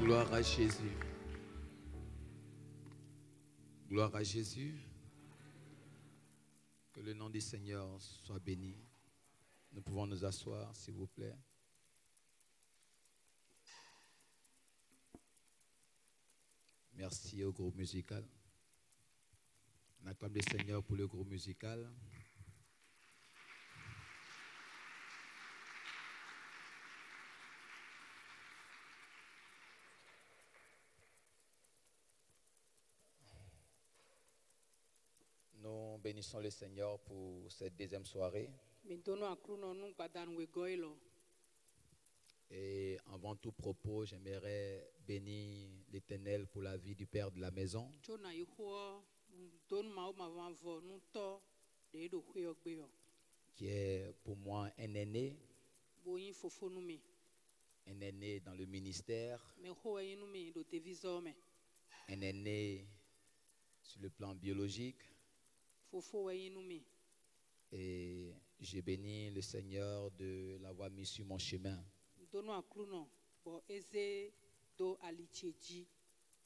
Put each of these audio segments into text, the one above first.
Gloire à Jésus. Gloire à Jésus. Que le nom du Seigneur soit béni. Nous pouvons nous asseoir, s'il vous plaît. Merci au groupe musical. On acclame le Seigneur pour le groupe musical. Nous bénissons le Seigneur pour cette deuxième soirée. Et avant tout propos, j'aimerais bénir l'Éternel pour la vie du père de la maison, qui est pour moi un aîné dans le ministère, un aîné sur le plan biologique. Et j'ai béni le Seigneur de l'avoir mis sur mon chemin.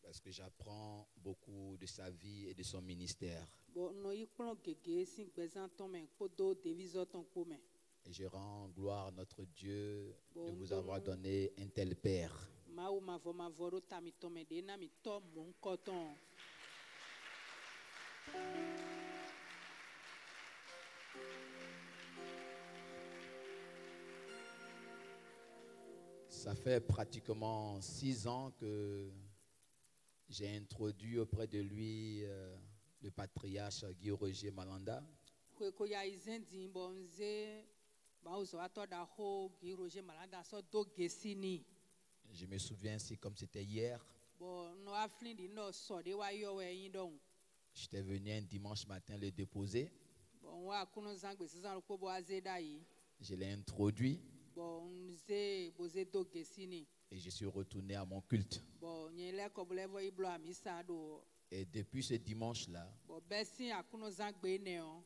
Parce que j'apprends beaucoup de sa vie et de son ministère. Et je rends gloire à notre Dieu de vous avoir donné un tel père. Ça fait pratiquement 6 ans que j'ai introduit auprès de lui le patriarche Guy Roger Malanda. Je me souviens ainsi comme c'était hier. J'étais venu un dimanche matin le déposer. Je l'ai introduit. Et je suis retourné à mon culte. Et depuis ce dimanche-là,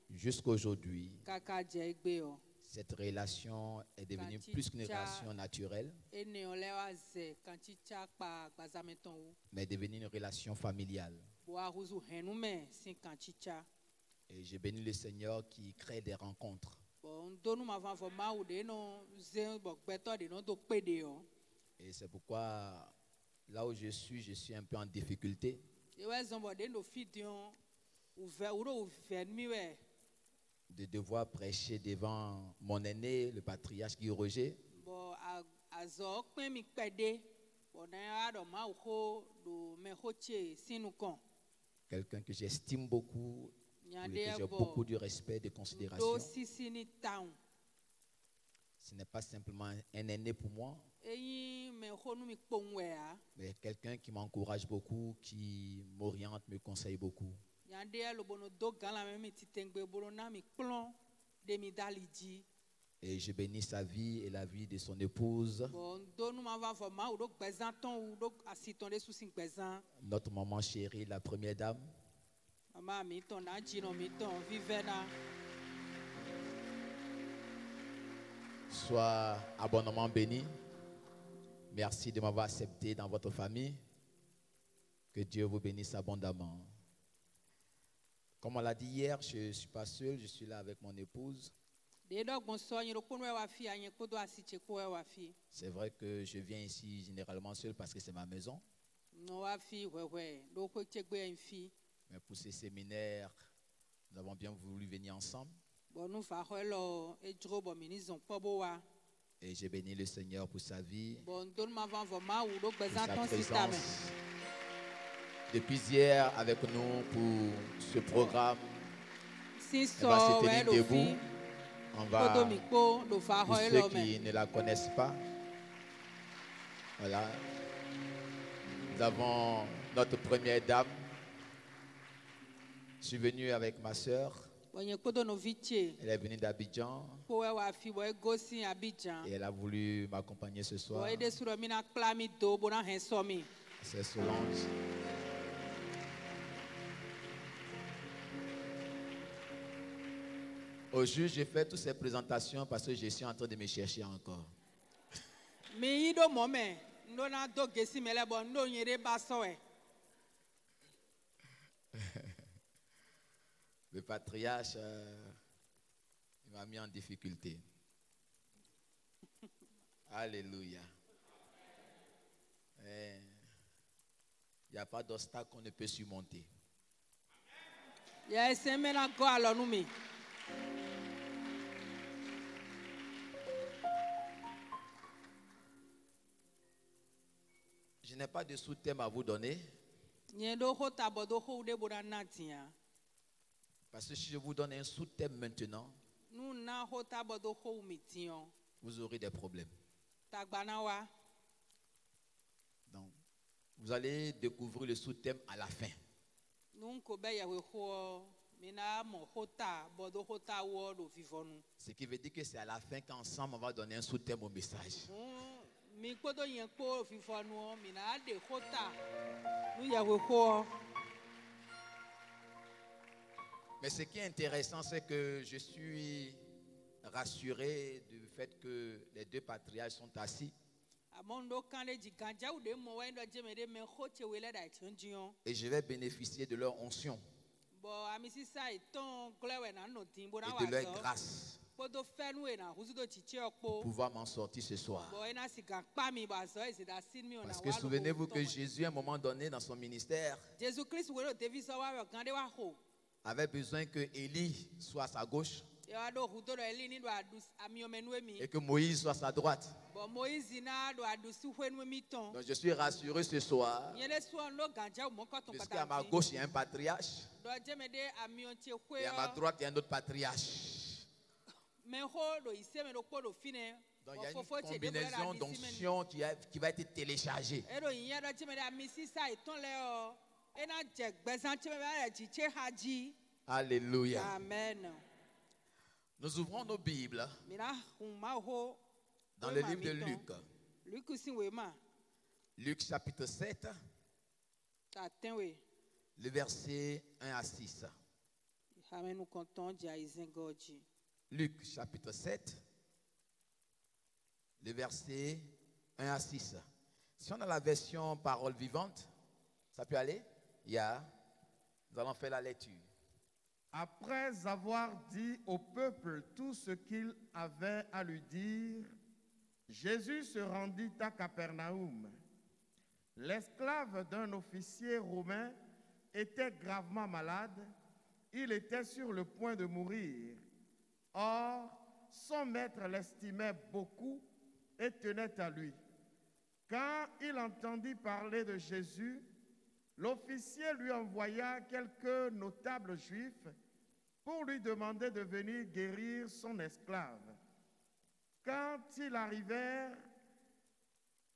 jusqu'à aujourd'hui, cette relation est devenue plus qu'une relation naturelle, mais est devenue une relation familiale. Et j'ai béni le Seigneur qui crée des rencontres. Et c'est pourquoi, là où je suis un peu en difficulté. De devoir prêcher devant mon aîné, le patriarche Guy Roger. Quelqu'un que j'estime beaucoup, pour lequel j'ai beaucoup de respect et de considération. Ce n'est pas simplement un aîné pour moi, mais quelqu'un qui m'encourage beaucoup, qui m'oriente, me conseille beaucoup. Et je bénis sa vie et la vie de son épouse. Notre maman chérie, la première dame. Sois abondamment béni. Merci de m'avoir accepté dans votre famille. Que Dieu vous bénisse abondamment. Comme on l'a dit hier, je ne suis pas seul, je suis là avec mon épouse. C'est vrai que je viens ici généralement seul parce que c'est ma maison. Mais pour ces séminaires, nous avons bien voulu venir ensemble. Et j'ai béni le Seigneur pour sa vie, pour sa présence. Depuis hier avec nous pour ce programme. Elle va se tenir debout. On va, pour ceux qui ne la connaissent pas, voilà. Nous avons notre première dame. Je suis venu avec ma soeur. Elle est venue d'Abidjan. Et elle a voulu m'accompagner ce soir. C'est Solange. Aujourd'hui, j'ai fait toutes ces présentations parce que je suis en train de me chercher encore. Le patriarche il m'a mis en difficulté. Alléluia. Il n'y a pas d'obstacle qu'on ne peut surmonter. Je n'ai pas de sous-thème à vous donner. Parce que si je vous donne un sous-thème maintenant, vous aurez des problèmes. Donc, vous allez découvrir le sous-thème à la fin. Ce qui veut dire que c'est à la fin qu'ensemble on va donner un sous-thème au message. Mais ce qui est intéressant, c'est que je suis rassuré du fait que les deux patriarches sont assis. Et je vais bénéficier de leur onction et de leur grâce pour pouvoir m'en sortir ce soir. Parce que souvenez-vous que Jésus, à un moment donné dans son ministère, avait besoin que Élie soit à sa gauche et que Moïse soit à sa droite. Donc je suis rassuré ce soir, puisqu'à ma gauche il y a un patriarche et à ma droite il y a un autre patriarche. Donc il y a une combinaison d'onction qui va être téléchargée. Alléluia. Amen. Nous ouvrons nos Bibles dans le livre de Luc. Luc chapitre 7, le verset 1 à 6. Luc chapitre 7, le verset 1 à 6. Si on a la version parole vivante, ça peut aller? Nous allons faire la lecture. Après avoir dit au peuple tout ce qu'il avait à lui dire, Jésus se rendit à Capernaum. L'esclave d'un officier romain était gravement malade. Il était sur le point de mourir. Or, son maître l'estimait beaucoup et tenait à lui. Quand il entendit parler de Jésus, l'officier lui envoya quelques notables juifs pour lui demander de venir guérir son esclave. Quand ils arrivèrent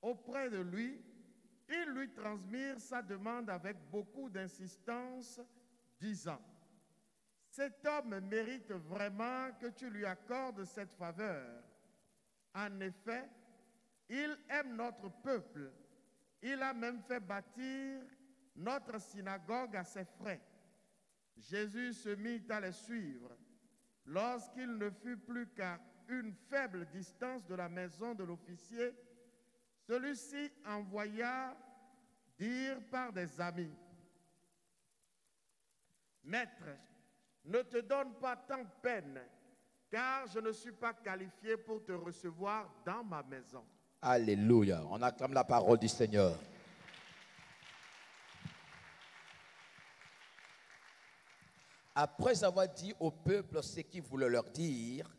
auprès de lui, ils lui transmirent sa demande avec beaucoup d'insistance, disant: « Cet homme mérite vraiment que tu lui accordes cette faveur. En effet, il aime notre peuple. Il a même fait bâtir notre synagogue à ses frais. » Jésus se mit à les suivre. Lorsqu'il ne fut plus qu'à une faible distance de la maison de l'officier, celui-ci envoya dire par des amis: « Maître, ne te donne pas tant de peine, car je ne suis pas qualifié pour te recevoir dans ma maison. » Alléluia. On acclame la parole du Seigneur. Après avoir dit au peuple ce qu'il voulait leur dire,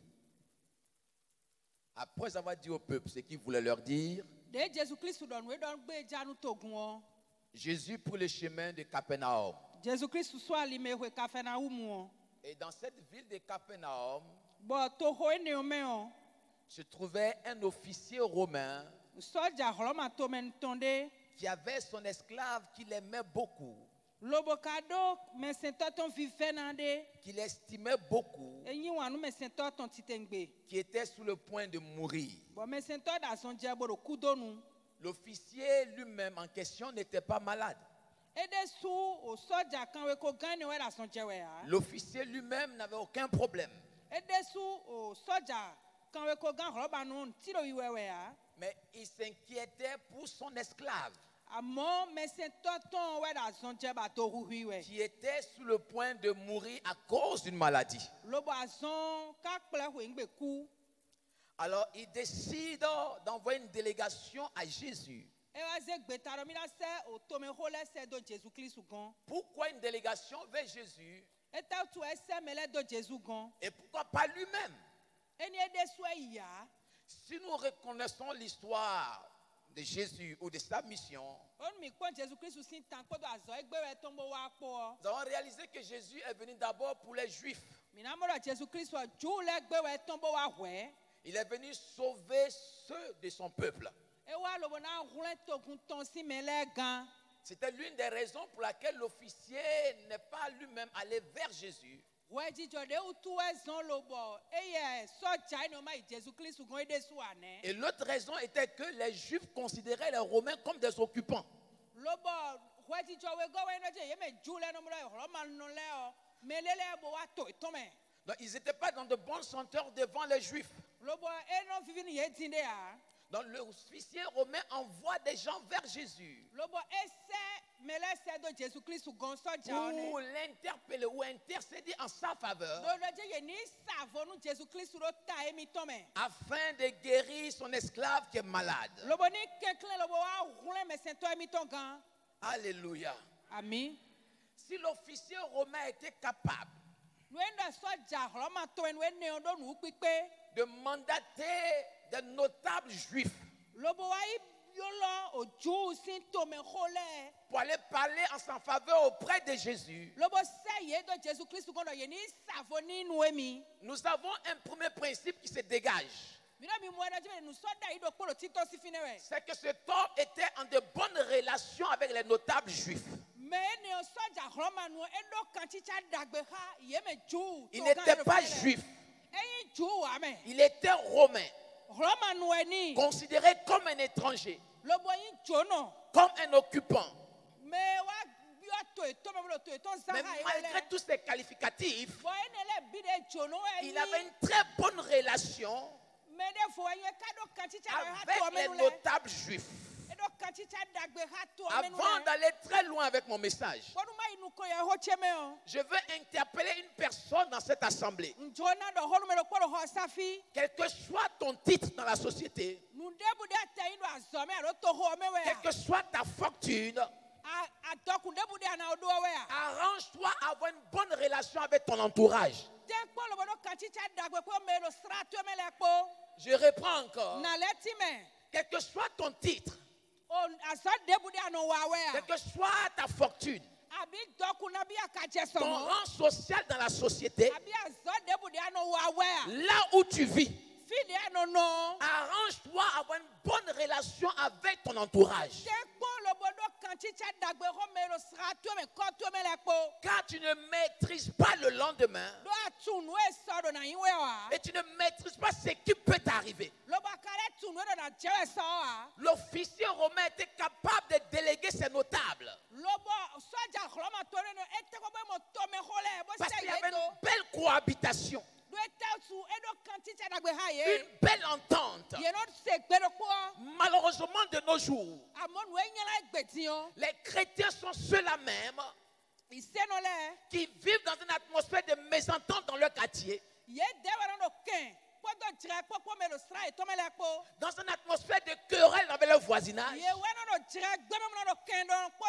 Jésus prit le chemin de Capernaum. Et dans cette ville de Capernaum se trouvait un officier romain qui avait son esclave qu'il aimait beaucoup, qu'il estimait beaucoup, qui était sur le point de mourir. L'officier lui-même en question n'était pas malade. L'officier lui-même n'avait aucun problème. Mais il s'inquiétait pour son esclave qui était sur le point de mourir à cause d'une maladie. Alors il décide d'envoyer une délégation à Jésus. Pourquoi une délégation vers Jésus? Et pourquoi pas lui-même? Si nous reconnaissons l'histoire de Jésus ou de sa mission, nous avons réalisé que Jésus est venu d'abord pour les Juifs. Il est venu sauver ceux de son peuple. C'était l'une des raisons pour laquelle l'officier n'est pas lui-même allé vers Jésus. Et l'autre raison était que les Juifs considéraient les Romains comme des occupants. Donc, ils n'étaient pas dans de bonnes senteurs devant les Juifs. Donc l'officier romain envoie des gens vers Jésus pour l'interpeller ou intercéder en sa faveur afin de guérir son esclave qui est malade. Alléluia. Amen. Si l'officier romain était capable de mandater des notables juifs pour aller parler en sa faveur auprès de Jésus, nous avons un premier principe qui se dégage. C'est que cet homme était en de bonnes relations avec les notables juifs. Il n'était pas juif. Il était romain, considéré comme un étranger, comme un occupant. Mais malgré tous ces qualificatifs, il avait une très bonne relation avec les notables juifs. Avant d'aller très loin avec mon message, je veux interpeller une personne dans cette assemblée. Quel que soit ton titre dans la société, quelle que soit ta fortune, arrange-toi à avoir une bonne relation avec ton entourage. Je reprends encore. Quel que soit ton titre, quelle que soit ta fortune, ton rang social dans la société, là où tu vis, arrange-toi à avoir une bonne relation avec ton entourage. Car tu ne maîtrises pas le lendemain et tu ne maîtrises pas ce qui peut t'arriver. L'officier romain était capable de déléguer ses notables parce qu'il y avait une belle cohabitation, une belle entente. Malheureusement, de nos jours, les chrétiens sont ceux-là même qui vivent dans une atmosphère de mésentente dans leur quartier, dans une atmosphère de querelle avec leur voisinage,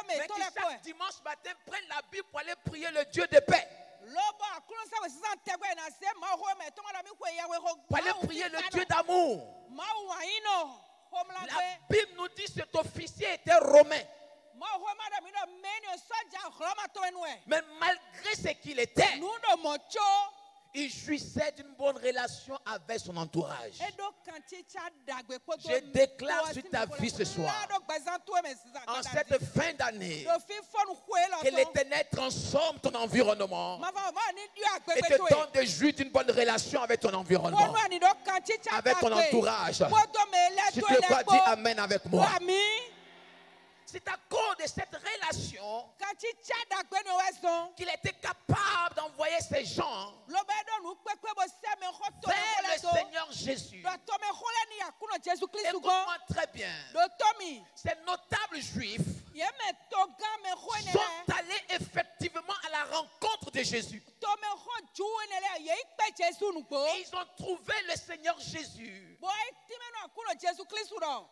mais qui chaque dimanche matin prennent la Bible pour aller prier le Dieu de paix, pour aller prier le Dieu d'amour. La Bible nous dit que cet officier était romain. Mais malgré ce qu'il était, il jouissait d'une bonne relation avec son entourage. Je déclare sur ta vie ce soir, en cette fin d'année, que l'Éternel transforme ton environnement et te donne de jouir d'une bonne relation avec ton environnement, avec ton entourage. Si tu le crois, dis Amen avec moi. C'est à cause de cette relation qu'il était capable d'envoyer ces gens vers le Seigneur Jésus. Écoute-moi très bien. Ces notables juifs sont allés effectivement à la rencontre de Jésus. Et ils ont trouvé le Seigneur Jésus.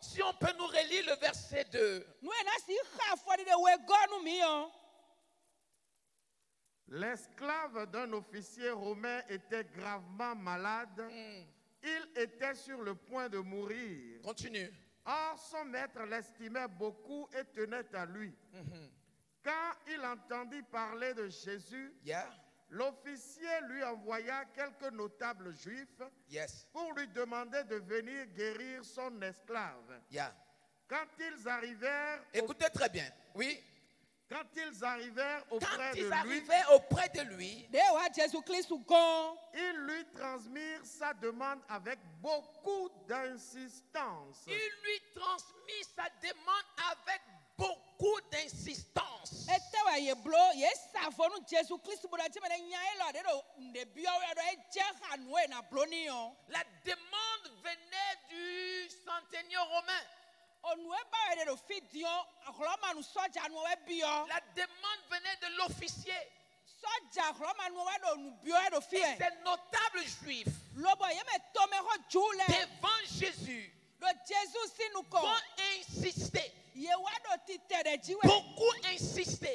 Si on peut nous relire le verset 2. L'esclave d'un officier romain était gravement malade. Il était sur le point de mourir. Continue. Or, son maître l'estimait beaucoup et tenait à lui. Quand il entendit parler de Jésus, l'officier lui envoya quelques notables juifs pour lui demander de venir guérir son esclave. Quand ils arrivèrent... Écoutez très bien. Oui. Quand ils arrivèrent auprès de lui, ils lui transmirent sa demande avec beaucoup d'insistance. Il lui transmit sa demande avec beaucoup d'insistance. La demande venait du centenier romain. La demande venait de l'officier. Et ces notables juifs devant Jésus vont insister. Beaucoup insister.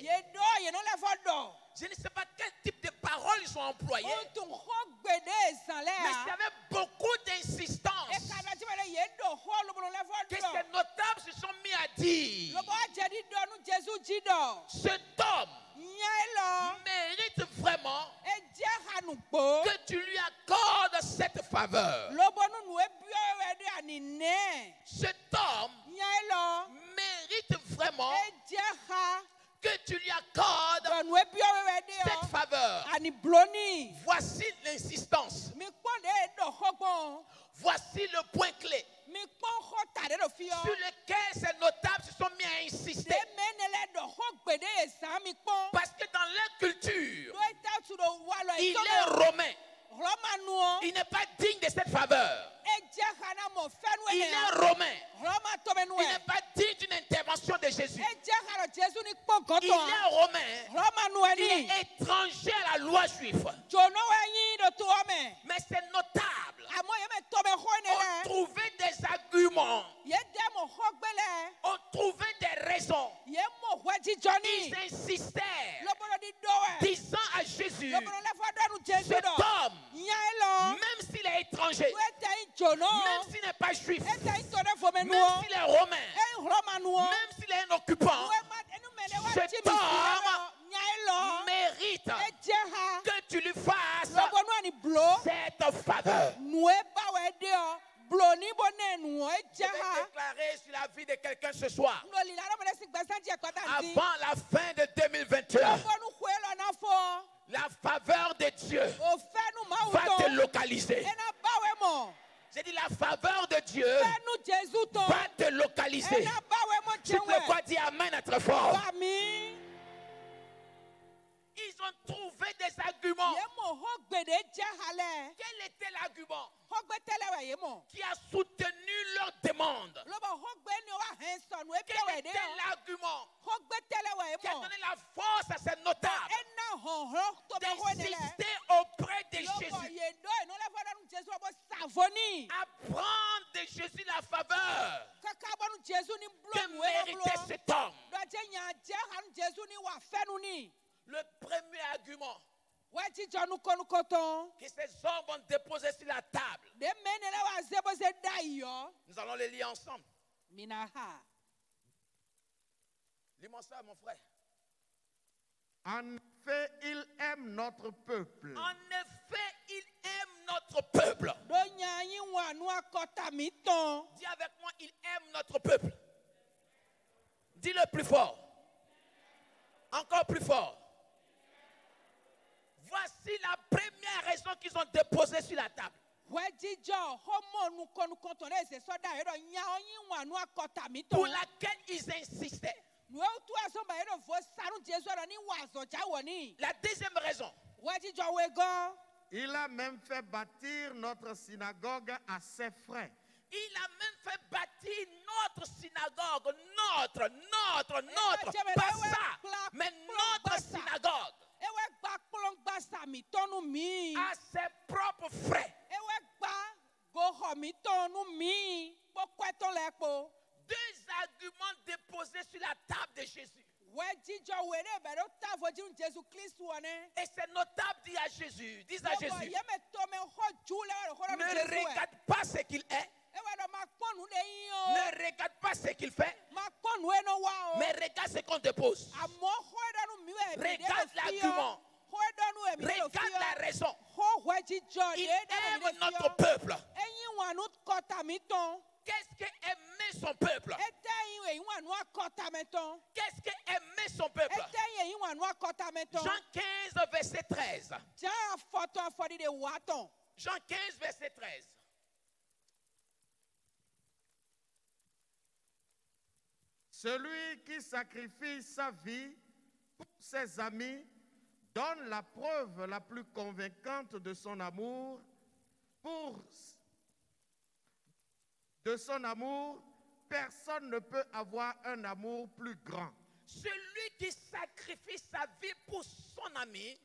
Je ne sais pas quel type de paroles ils ont employé, mais il y avait beaucoup d'insistance que ces notables se sont mis à dire: cet homme mérite vraiment que tu lui accordes cette faveur. Cet homme mérite vraiment que tu lui accordes cette faveur. Voici l'insistance. Voici le point clé sur lequel ces notables se sont mis à insister. Parce que dans leur culture, il est romain. Il n'est pas digne de cette faveur. Il est romain. Il n'est pas digne d'une intervention de Jésus. Il est romain. Il est étranger à la loi juive. Mais c'est notable. On trouvait des arguments. On trouvait des raisons. Ils insistaient, disant à Jésus: cet homme, même s'il est étranger, même s'il n'est pas juif, même s'il est romain, même s'il est un occupant, cet homme mérite que tu lui fasses cette faveur. Je vais déclarer sur la vie de quelqu'un ce soir, avant la fin de 2021, la faveur de Dieu va te localiser. J'ai dit, la faveur de Dieu va te localiser. Tu peux pas dire amen à très fort. Ils ont trouvé des arguments. Quel était l'argument qui a soutenu leur demande? Quel était l'argument qui a donné la force à ces notables d'insister auprès de Jésus, apprendre de Jésus la faveur que méritait cet homme? Le premier argument que ces hommes vont déposer sur la table, nous allons les lire ensemble. Lis-moi ça, mon frère. En effet, il aime notre peuple. En effet, il aime notre peuple. Dis avec moi, il aime notre peuple. Dis-le plus fort. Encore plus fort. Voici la première raison qu'ils ont déposée sur la table, pour laquelle ils insistaient. La deuxième raison. Il a même fait bâtir notre synagogue à ses frais. Il a même fait bâtir notre synagogue. Notre. Pas ça, mais notre synagogue. À ses propres frais. Deux arguments déposés sur la table de Jésus. Et c'est notable, dis à Jésus. Ne regarde pas ce qu'il est. Ne regarde pas ce qu'il fait. Mais regarde ce qu'on dépose. Regarde l'argument. Regarde la raison. Il aime notre peuple. Qu'est-ce que aimer son peuple? Qu'est-ce que aimer son peuple? Jean 15, verset 13. Jean 15, verset 13. Celui qui sacrifie sa vie pour ses amis donne la preuve la plus convaincante de son amour. Personne ne peut avoir un amour plus grand. Celui qui sacrifie sa vie pour son ami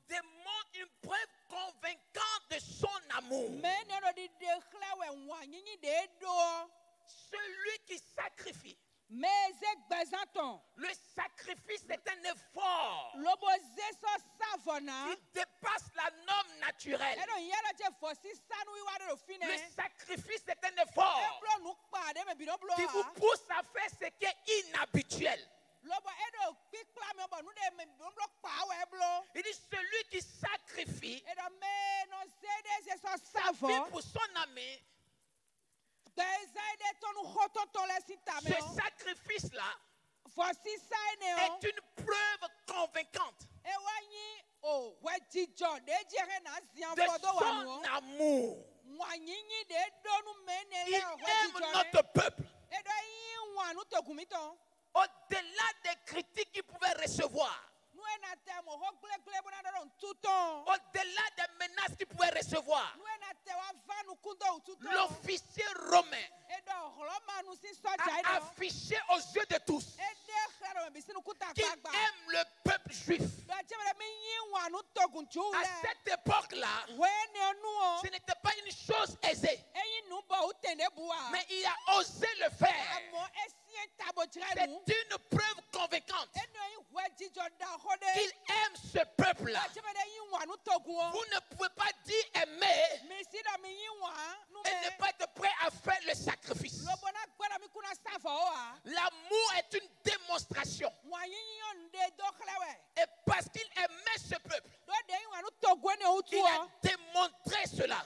démontre une preuve convaincante de son amour. Celui qui sacrifie. Le sacrifice est un effort qui dépasse la norme naturelle. Le sacrifice est un effort qui vous pousse à faire ce qui est inhabituel. Il dit celui qui sacrifie sa vie pour son ami. Ce sacrifice-là est une preuve convaincante de son amour. Il aime notre peuple. Au-delà des critiques qu'il pouvait recevoir, au-delà des menaces qu'il pouvait recevoir, l'officier romain a affiché aux yeux de tous qu'il aime le peuple juif. À cette époque-là, ce n'était pas une chose aisée, mais il a osé le faire. C'est une preuve convaincante qu'il aime ce peuple-là. Vous ne pouvez pas dire aimer et ne pas être prêt à faire le sacrifice. L'amour est une démonstration. Et parce qu'il aimait ce peuple, il a démontré cela.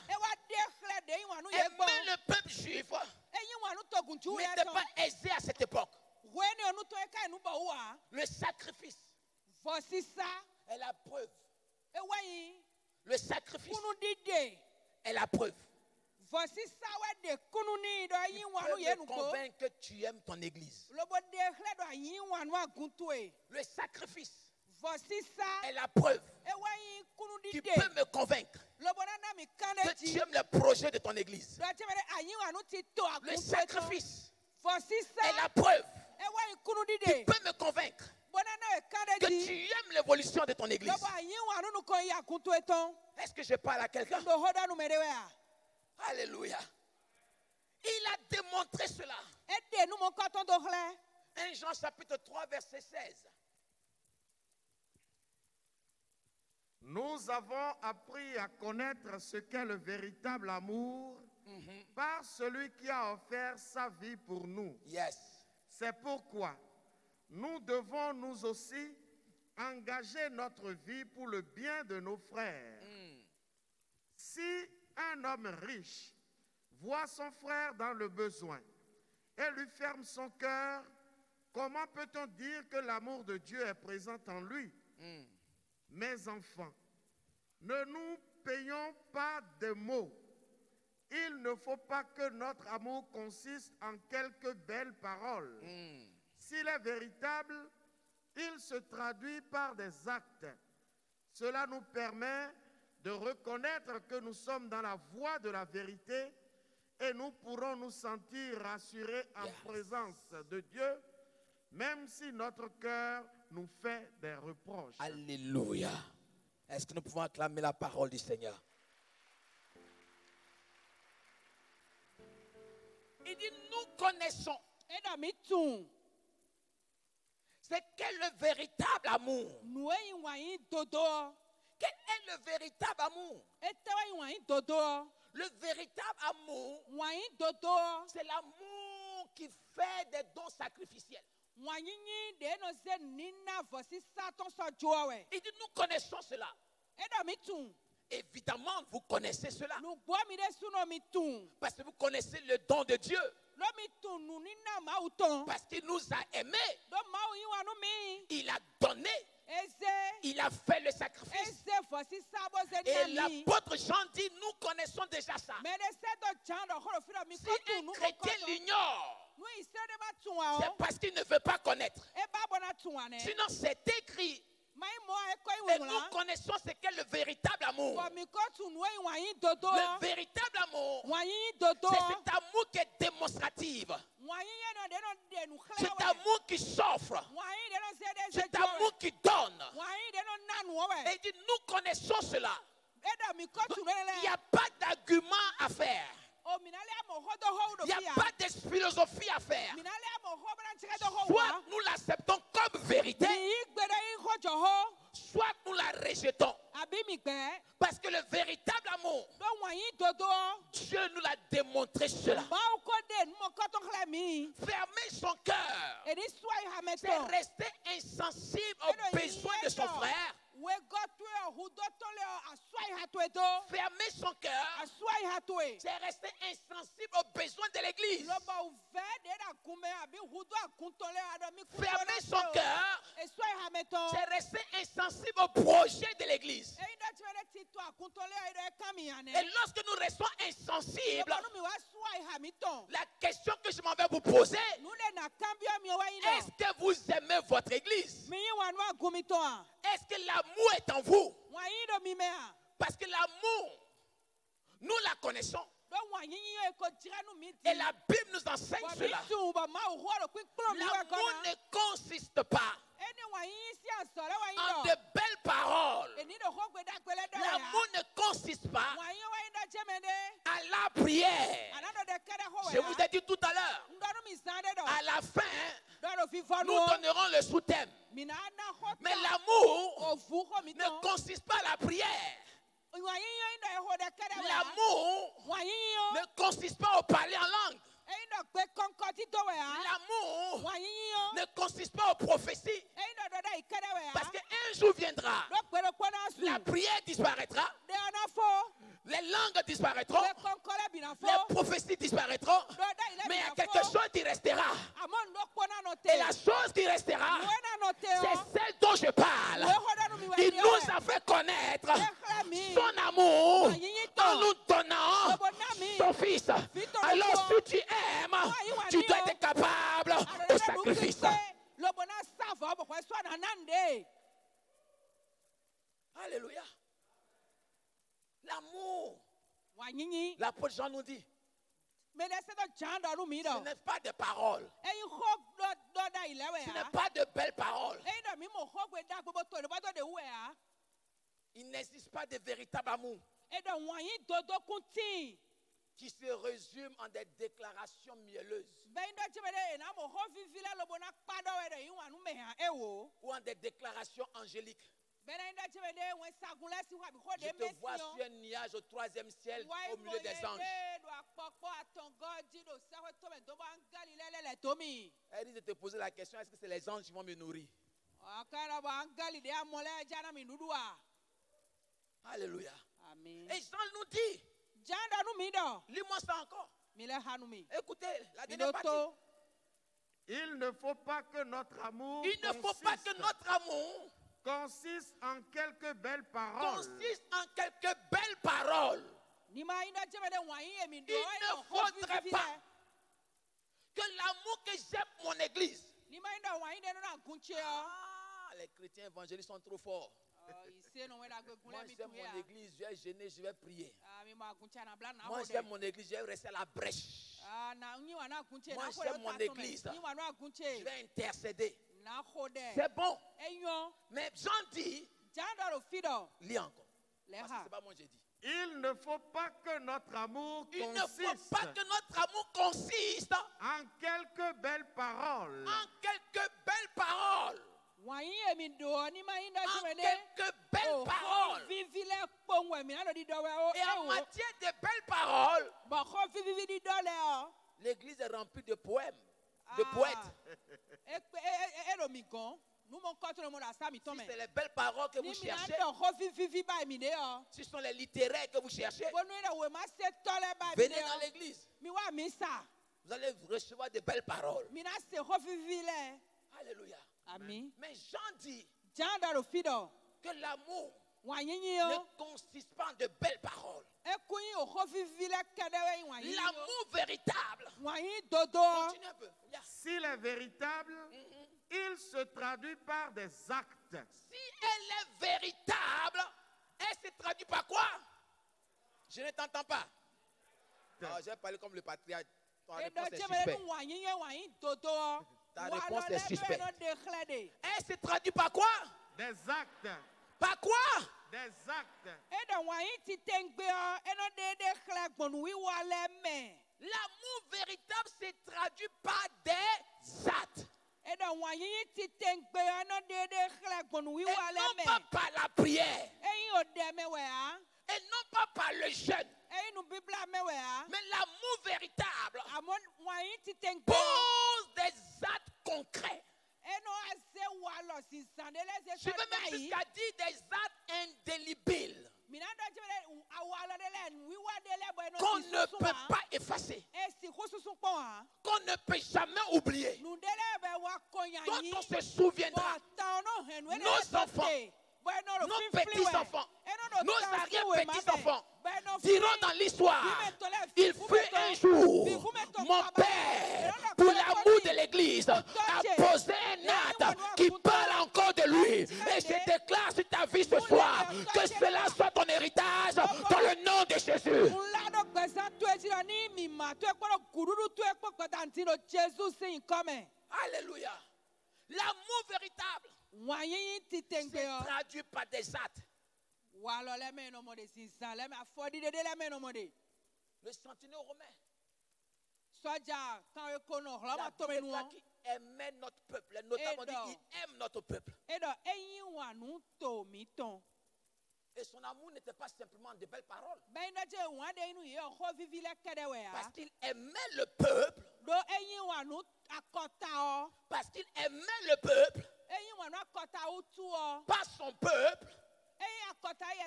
Aimer le peuple juif n'était pas aisé à cette époque. Le sacrifice est la preuve. Le sacrifice est la preuve. Il peut me convaincre que tu aimes ton église. Le sacrifice est la preuve qui peut me convaincre que tu aimes le projet de ton église. Le sacrifice est la preuve qui peut me convaincre que tu aimes l'évolution de ton église. Est-ce que je parle à quelqu'un? Alléluia. Il a démontré cela. 1 Jean chapitre 3 verset 16. Nous avons appris à connaître ce qu'est le véritable amour par celui qui a offert sa vie pour nous. Yes. C'est pourquoi nous devons nous aussi engager notre vie pour le bien de nos frères. Si un homme riche voit son frère dans le besoin et lui ferme son cœur, comment peut-on dire que l'amour de Dieu est présent en lui? Mes enfants, ne nous payons pas de mots il ne faut pas que notre amour consiste en quelques belles paroles. S'il est véritable, il se traduit par des actes. Cela nous permet de reconnaître que nous sommes dans la voie de la vérité et nous pourrons nous sentir rassurés en présence de Dieu, même si notre cœur nous fait des reproches. Alléluia. Est-ce que nous pouvons acclamer la parole du Seigneur? Il dit, nous connaissons. C'est quel le véritable amour? Quel est le véritable amour? Le véritable amour, c'est l'amour qui fait des dons sacrificiels. Il dit, nous connaissons cela. Évidemment, vous connaissez cela. Parce que vous connaissez le don de Dieu. Parce qu'il nous a aimés. Il a donné. Il a fait le sacrifice. Et l'apôtre Jean dit, nous connaissons déjà ça. Si un chrétien l'ignore, c'est parce qu'il ne veut pas connaître. Sinon, c'est écrit. Et nous connaissons ce qu'est le véritable amour. Le véritable amour, c'est cet amour qui est démonstratif. Cet amour qui s'offre. Cet amour qui donne. Et il dit, nous connaissons cela. Il n'y a pas d'argument à faire. Il n'y a pas de philosophie à faire. Soit nous l'acceptons comme vérité, soit nous la rejetons. Parce que le véritable amour, Dieu nous l'a démontré cela. Fermer son cœur, c'est rester insensible aux besoins de son frère. Fermer son cœur, c'est rester insensible aux besoins de l'église. Fermer son cœur, c'est rester insensible au projet de l'église. Et lorsque nous restons insensibles, la question que je m'en vais vous poser, est-ce que vous aimez votre église? Est-ce que l'amour est en vous? Parce que l'amour, nous la connaissons. Et la Bible nous enseigne cela. L'amour ne consiste pas en de belles paroles. L'amour ne consiste pas à la prière. Je vous ai dit tout à l'heure, à la fin, nous donnerons le sous-thème. Mais l'amour ne consiste pas à la prière. L'amour ne consiste pas au parler en langue. L'amour ne consiste pas aux prophéties. Parce qu'un jour viendra, la prière disparaîtra, les langues disparaîtront, les prophéties disparaîtront, mais il y a quelque chose qui restera. Et la chose qui restera, c'est celle dont je parle. Il nous a fait connaître son amour en nous donnant son fils. Alors si tu aimes, tu dois être capable au sacrifice. Alléluia. L'amour. L'apôtre Jean nous dit, ce n'est pas des paroles. Ce n'est pas de belles paroles. Il n'existe pas de véritable amour qui se résume en des déclarations mielleuses ou en des déclarations angéliques. Je te vois sur un nuage au 3e ciel au milieu des anges. Elle dit de te poser la question, est-ce que c'est les anges qui vont me nourrir? Alléluia. Amen. Et Jean nous dit, lis-moi ça encore. Écoutez, la dernière partie. Il ne faut pas que notre amour consiste en quelques belles paroles. Il ne faudrait pas que l'amour que j'ai pour mon église. Les chrétiens évangélistes sont trop forts. Moi j'aime mon église, je vais gêner, je vais prier. Moi j'aime mon église, je vais rester à la brèche. Moi j'aime mon église, je vais intercéder. C'est bon. Mais Jean dit, lis encore. Parce que c'est pas moi j'ai dit. Il ne faut pas que notre amour consiste en quelques belles paroles. En quelques belles paroles. En quelques belles paroles. Et en matière de belles paroles, l'église est remplie de poèmes, de poètes. Si c'est les belles paroles que vous cherchez, si ce sont les littéraires que vous cherchez, venez dans l'église. Vous allez recevoir de belles paroles. Alléluia. Amen. Mais Jean dit que l'amour ne consiste pas en de belles paroles. L'amour véritable, continue un peu. S'il est véritable, il se traduit par des actes. Si elle est véritable, elle se traduit par quoi? Je ne t'entends pas. J'ai parlé comme le patriarche. Ta réponse est suspecte. Ta réponse est suspecte. Elle se traduit par quoi? Des actes. Par quoi? Des actes. L'amour véritable se traduit par des actes. Et non pas par la prière. Et non pas par le jeûne. Mais l'amour véritable pose des actes concrets. Je veux même jusqu'à dire des actes indélébiles qu'on ne peut pas effacer, qu'on ne peut jamais oublier, dont on se souviendra. Nos enfants, nos petits-enfants, nos arrière-petits-enfants diront dans l'histoire, il fut un jour, mon père, pour l'amour de l'église, a posé un acte qui parle encore de lui. Et je déclare sur ta vie ce soir que cela soit ton héritage dans le nom de Jésus. Alléluia. L'amour véritable se traduit par des actes. Le sentinelle romain, la Bible qui aimait notre peuple, notamment dit qu'il aime notre peuple. Et son amour n'était pas simplement de belles paroles. Parce qu'il aimait le peuple. Parce qu'il aimait le peuple. Pas son peuple.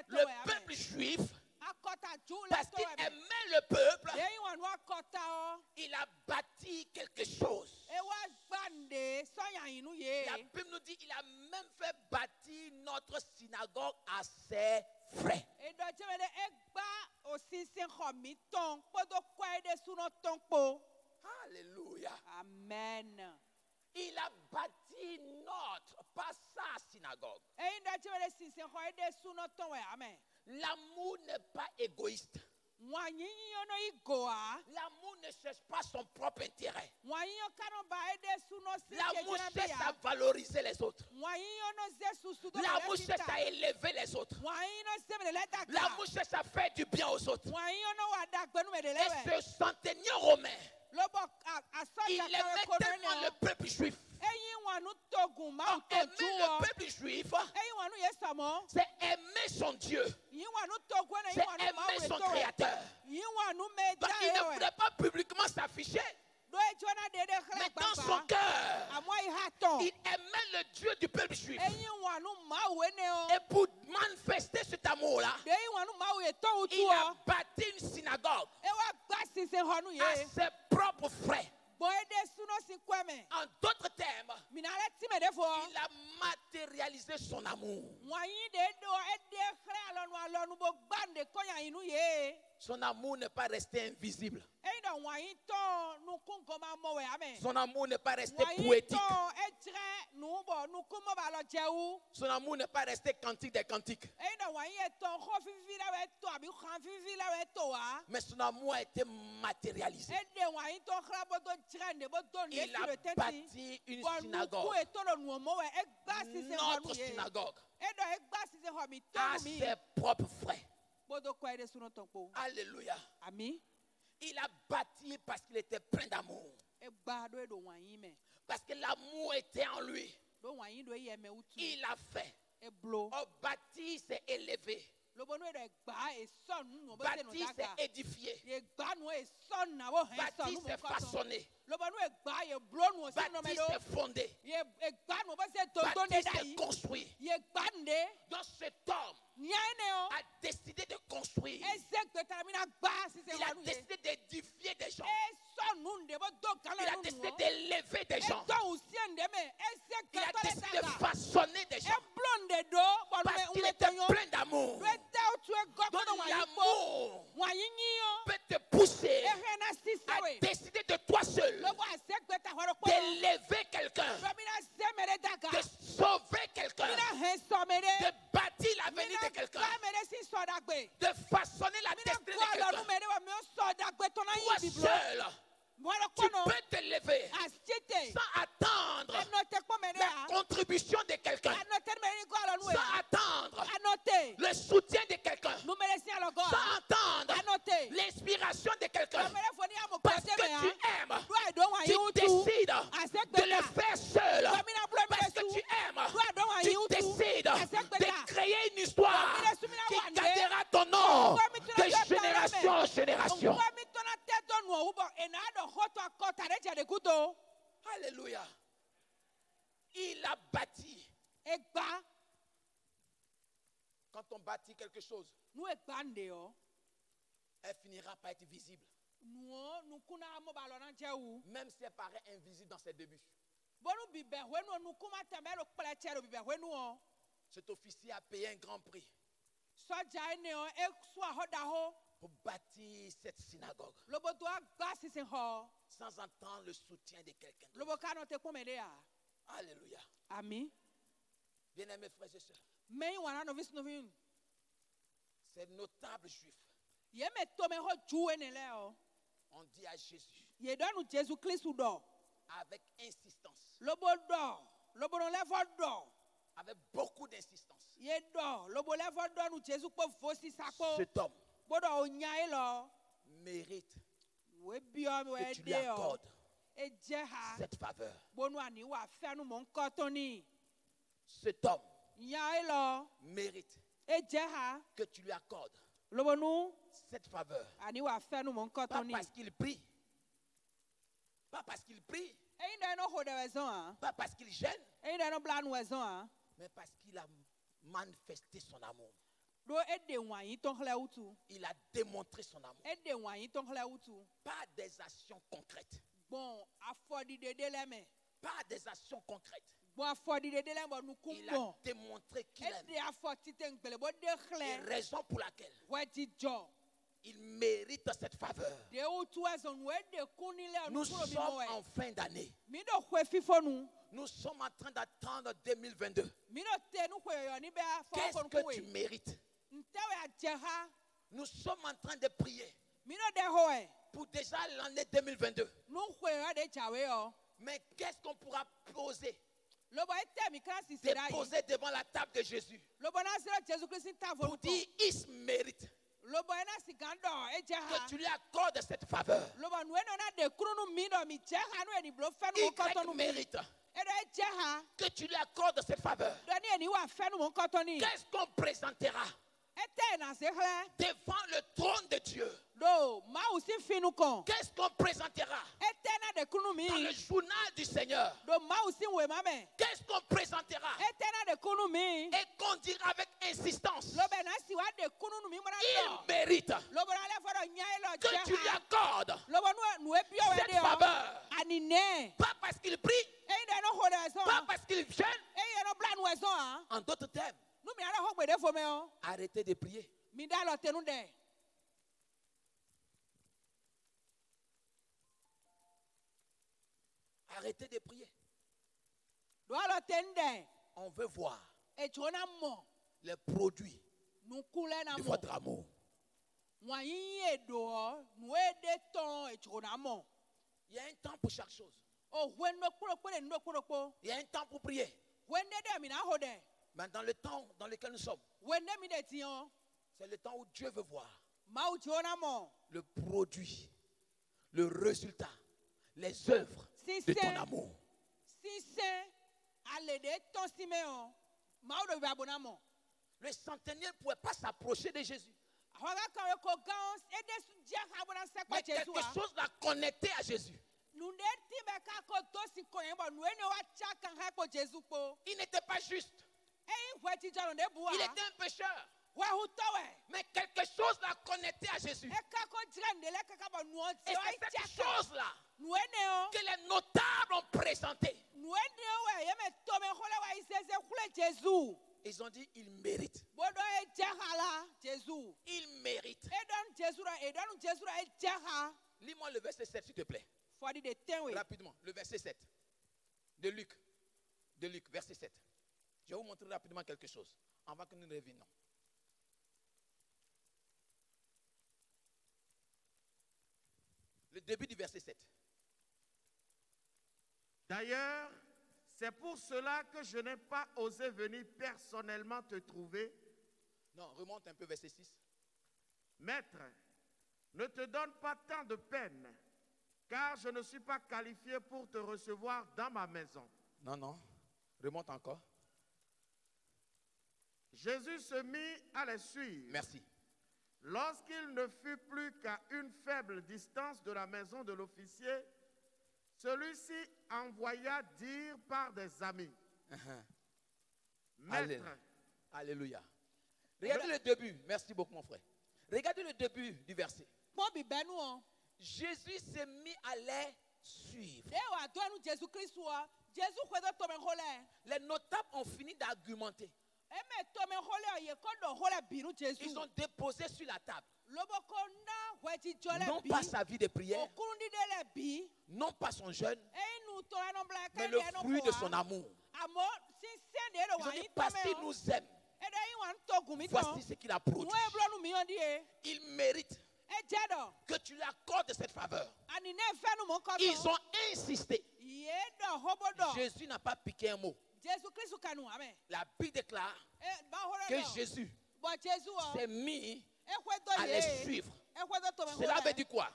Le peuple juif. Parce qu'il aimait le peuple, il a bâti quelque chose. La Bible nous dit qu'il a même fait bâtir notre synagogue à ses frais. Alléluia. Amen. Il a bâti notre, pas sa synagogue. L'amour n'est pas égoïste. L'amour ne cherche pas son propre intérêt. L'amour cherche à valoriser les autres. L'amour cherche à élever les autres. L'amour cherche à faire du bien aux autres. Et ce centenier romain, il aimait tellement le peuple juif. Aimer le peuple juif, c'est aimer son Dieu, c'est aimer son Créateur. Donc il ne voulait pas publiquement s'afficher, mais dans son cœur, il aimait le Dieu du peuple juif. Et pour manifester cet amour-là, il a bâti une synagogue à ses propres frais. En d'autres termes, il a matérialisé son amour. Son amour n'est pas resté invisible. Son amour n'est pas resté poétique. Son amour n'est pas resté cantique des cantiques. Mais son amour a été matérialisé. Il a bâti une synagogue. Notre synagogue. À ses propres frais. Alléluia. Il a bâti parce qu'il était plein d'amour. Parce que l'amour était en lui. Il a fait. Au bâti, c'est élevé. Bâti, c'est édifié. Bâti, c'est façonné. Bâti, c'est fondé. Bâti, c'est construit. Donc cet homme a décidé de construire. Il a décidé d'édifier des gens. Il a décidé d'élever des gens. Il a décidé de façonner des gens. Parce qu'il était plein d'amour. Donc l'amour peut te pousser à décider de toi seul d'élever quelqu'un, de sauver quelqu'un, de bâtir l'avenir de quelqu'un, de façonner la destinée de quelqu'un. Toi seul, tu peux te lever sans attendre la contribution de quelqu'un, sans attendre le soutien de quelqu'un, sans attendre l'inspiration de quelqu'un. Parce que tu aimes, tu décides de le faire seul. Parce que tu aimes, tu décides de créer une histoire qui gardera ton nom de génération en génération. Alléluia. Il a bâti. Quand on bâtit quelque chose, elle finira par être visible. Même si elle paraît invisible dans ses débuts. Cet officier a payé un grand prix pour bâtir cette synagogue sans entendre le soutien de quelqu'un d'autre. Alléluia. Amen. Bien-aimés frères et sœurs, ces notables juifs ont dit à Jésus avec insistance, avec beaucoup d'insistance, cet homme mérite que tu lui accordes cette faveur. Cet homme mérite que tu lui accordes cette faveur. Pas parce qu'il prie, pas parce qu'il prie, pas parce qu'il gêne, mais parce qu'il a manifesté son amour. Il a démontré son amour. Pas des actions concrètes. Pas des actions concrètes. Il a démontré qu'il aime. Et raison pour laquelle il mérite cette faveur. Nous sommes en fin d'année. Nous sommes en train d'attendre 2022. Qu'est-ce que tu mérites? Nous sommes en train de prier pour déjà l'année 2022. Mais qu'est-ce qu'on pourra poser? Déposer devant la table de Jésus pour dire il mérite que tu lui accordes cette faveur. Il mérite que tu lui accordes cette faveur. Qu'est-ce qu'on présentera devant le trône de Dieu? Qu'est-ce qu'on présentera dans le journal du Seigneur? Qu'est-ce qu'on présentera et qu'on dira avec insistance? Il mérite que tu lui accordes cette faveur. Pas parce qu'il prie, pas parce qu'il gêne. En d'autres termes, Arrêtez de prier. Arrêtez de prier. On veut voir les produits de votre amour. Il y a un temps pour chaque chose. Il y a un temps pour prier. Mais dans le temps dans lequel nous sommes, c'est le temps où Dieu veut voir le produit, le résultat, les œuvres de ton amour. Le centenier ne pouvait pas s'approcher de Jésus. Mais quelque chose l'a connecté à Jésus. Il n'était pas juste. Il était un pécheur. Mais quelque chose l'a connecté à Jésus. Et c'est cette chose-là que les notables ont présenté. Ils ont dit, il mérite. Il mérite. Lis-moi le verset 7, s'il te plaît. Rapidement, le verset 7. De Luc. De Luc, verset 7. Je vais vous montrer rapidement quelque chose avant que nous revenions. Le début du verset 7. D'ailleurs, c'est pour cela que je n'ai pas osé venir personnellement te trouver. Non, remonte un peu, verset 6. Maître, ne te donne pas tant de peine, car je ne suis pas qualifié pour te recevoir dans ma maison. Non, non, remonte encore. Jésus se mit à les suivre. Merci. Lorsqu'il ne fut plus qu'à une faible distance de la maison de l'officier, celui-ci envoya dire par des amis. Maître. Alléluia. Regardez le début. Merci beaucoup, mon frère. Regardez le début du verset. Jésus s'est mis à les suivre. Les notables ont fini d'argumenter. Ils ont déposé sur la table non pas sa vie de prière, non pas son jeûne, mais le fruit de son amour. Ils ont dit, parce qu'il nous aime, voici ce qu'il a produit. Il mérite que tu lui accordes cette faveur. Ils ont insisté. Jésus n'a pas piqué un mot. La Bible déclare que Jésus s'est mis à les suivre. Cela veut dire quoi?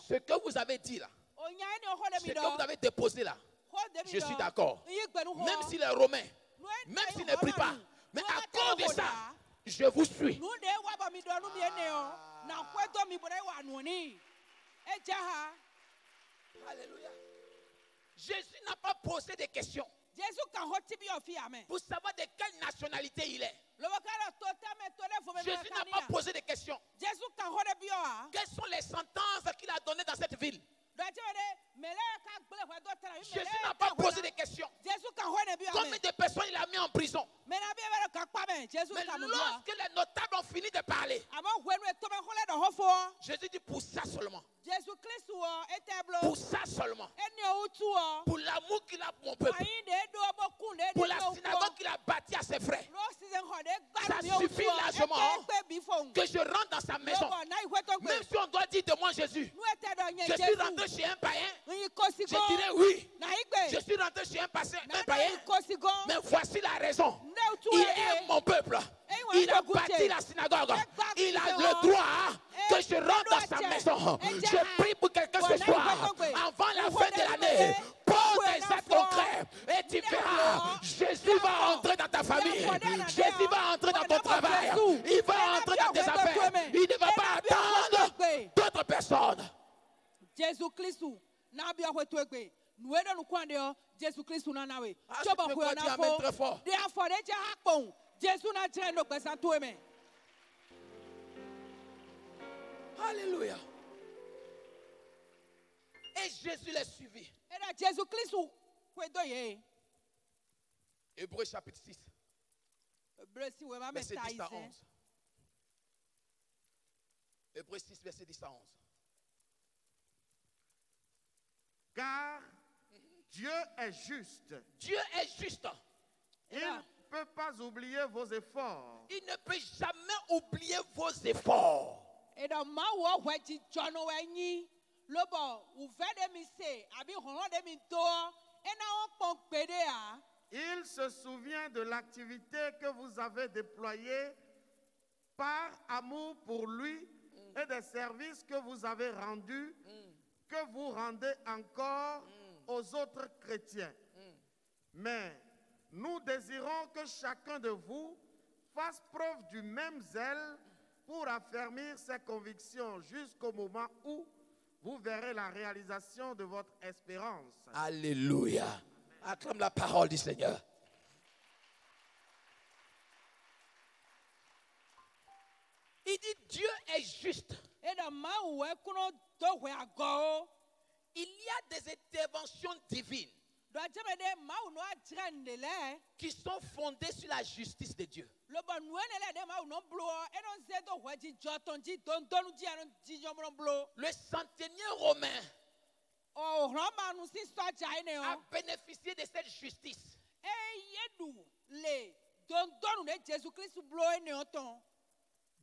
Ce que vous avez dit là, ce que vous avez déposé là, je suis d'accord. Même s'il est romain, même s'il ne prie pas, mais à cause de ça, je vous suis. Alléluia. Jésus n'a pas posé de questions pour savoir de quelle nationalité il est. Jésus n'a pas posé de questions. Quelles sont les sentences qu'il a données dans cette ville? Jésus n'a pas posé de questions. Combien de personnes il a mis en prison? Mais lorsque les notables ont fini de parler, Jésus dit pour ça seulement. Pour ça seulement. Pour l'amour qu'il a pour mon peuple. Pour la synagogue qu'il a bâtie à ses frères. Ça suffit largement que je rentre dans sa maison. Même si on doit dire de moi Jésus, je suis rentré chez un païen, je dirais oui. Je suis rentré chez un païen, mais voici la raison. Il aime mon peuple. Il a bâti la synagogue. Il a le droit que je rentre dans sa maison. Je prie pour quelqu'un ce soir, avant la fin de l'année. Pose des actes concrets et tu verras. Jésus va entrer dans ta famille. Jésus va entrer dans ton travail. Il va entrer dans tes affaires. Il ne va pas attendre d'autres personnes. Jésus Christ. Jésus Christ nawe. Choba ko na fo. They are for the hakpon. Jésus na tire no pesa to eme. Alléluia. Et Jésus l'a suivi. Et Jésus Christ kwedo ye. Hébreux chapitre 6. verset 10 à 11. Hébreux 6, verset 10 à 11. Car Dieu est juste. Dieu est juste. Il ne peut pas oublier vos efforts. Il ne peut jamais oublier vos efforts. Il se souvient de l'activité que vous avez déployée par amour pour lui et des services que vous avez rendus, que vous rendez encore aux autres chrétiens. Mais nous désirons que chacun de vous fasse preuve du même zèle pour affermir ses convictions jusqu'au moment où vous verrez la réalisation de votre espérance. Alléluia. Acclame la parole du Seigneur. Il dit Dieu est juste. Il y a des interventions divines qui sont fondées sur la justice de Dieu. Le centenier romain a bénéficié de cette justice.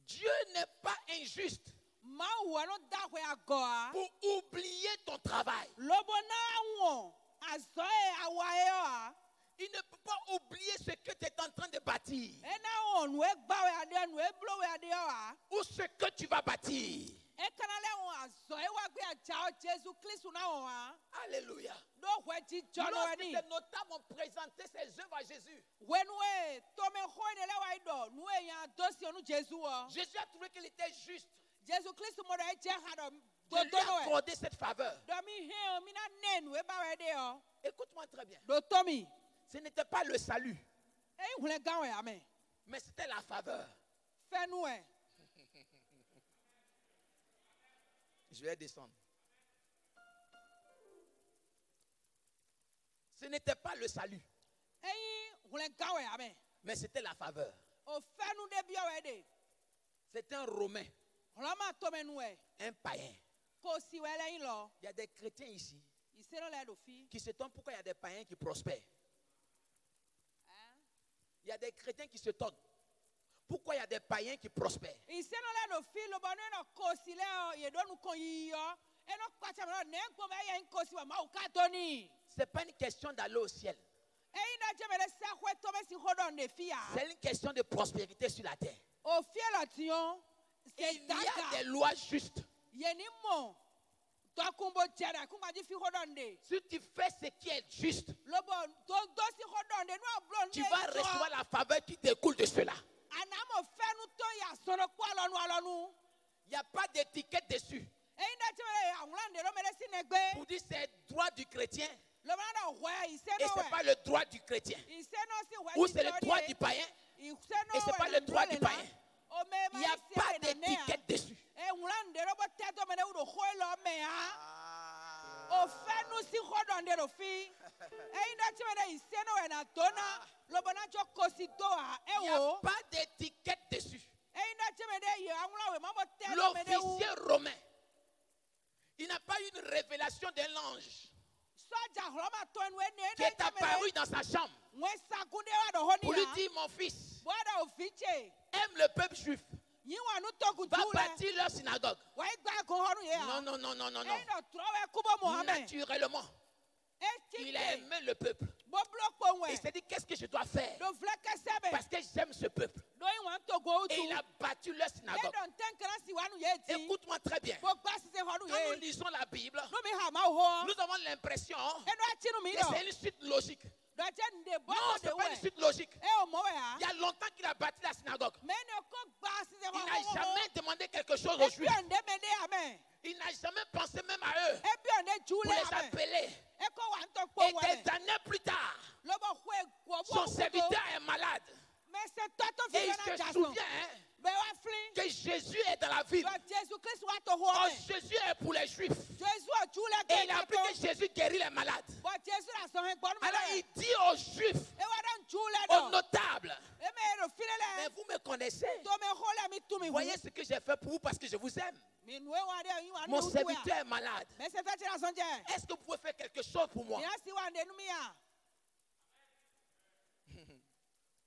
Dieu n'est pas injuste pour oublier ton travail. Il ne peut pas oublier ce que tu es en train de bâtir ou ce que tu vas bâtir. Alléluia. Lorsque ces notables ont présenté ses œuvres à Jésus, Jésus a trouvé qu'il était juste de lui accorder cette faveur. Écoute-moi très bien. Ce n'était pas le salut, mais c'était la faveur. Je vais descendre. Ce n'était pas le salut, mais c'était la faveur. C'était un Romain, un païen. Il y a des chrétiens ici qui se tonnent pourquoi il y a des païens qui prospèrent. Il y a des chrétiens qui se tonnent pourquoi il y a des païens qui prospèrent. Ce n'est pas une question d'aller au ciel. C'est une question de prospérité sur la terre. Il y a des lois justes. Si tu fais ce qui est juste, tu vas recevoir la faveur qui découle de cela. Il n'y a pas d'étiquette dessus pour dire c'est le droit du chrétien et ce n'est pas le droit du chrétien, ou c'est le droit du païen et ce n'est pas le droit du païen. Il n'y a pas d'étiquette dessus. Il n'y a pas d'étiquette dessus. L'officier romain, il n'a pas eu une révélation de l'ange qui est apparu dans sa chambre pour lui dire mon fils, aime le peuple juif, va bâtir leur synagogue. Non. Naturellement, il a aimé le peuple. Et il s'est dit, qu'est-ce que je dois faire? Parce que j'aime ce peuple. Et il a bâti leur synagogue. Écoute-moi très bien. Quand nous lisons la Bible, nous avons l'impression que c'est une suite logique. Non, ce n'est pas une suite logique. Il y a longtemps qu'il a bâti la synagogue. Il n'a jamais demandé quelque chose aux Juifs. Il n'a jamais pensé même à eux pour les appeler. Et des années plus tard, son serviteur est malade. Et il se souvient que Jésus est dans la ville. Oh, Jésus est pour les Juifs. Et il a appris que Jésus guérit les malades. Alors il dit aux Juifs, aux notables, que je vous aime. Mon serviteur est malade. Est-ce que vous pouvez faire quelque chose pour moi?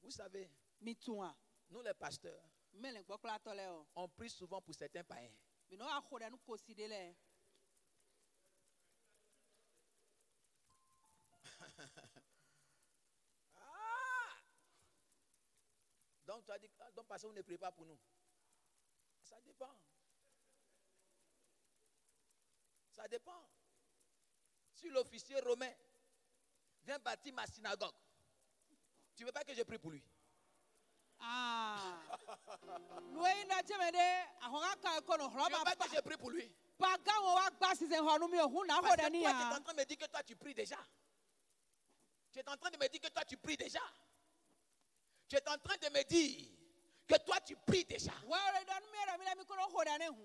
Vous savez, nous les pasteurs, on prie souvent pour certains païens. Donc tu as dit, donc pasteur, vous ne priez pas pour nous. Ça dépend. Ça dépend. Si l'officier romain vient bâtir ma synagogue, tu ne veux pas que je prie pour lui? Ah. Tu ne veux pas que je prie pour lui? Parce que toi, tu es en train de me dire que toi, tu pries déjà. Tu es en train de me dire que toi, tu pries déjà. Tu es en train de me dire que toi, tu pries déjà.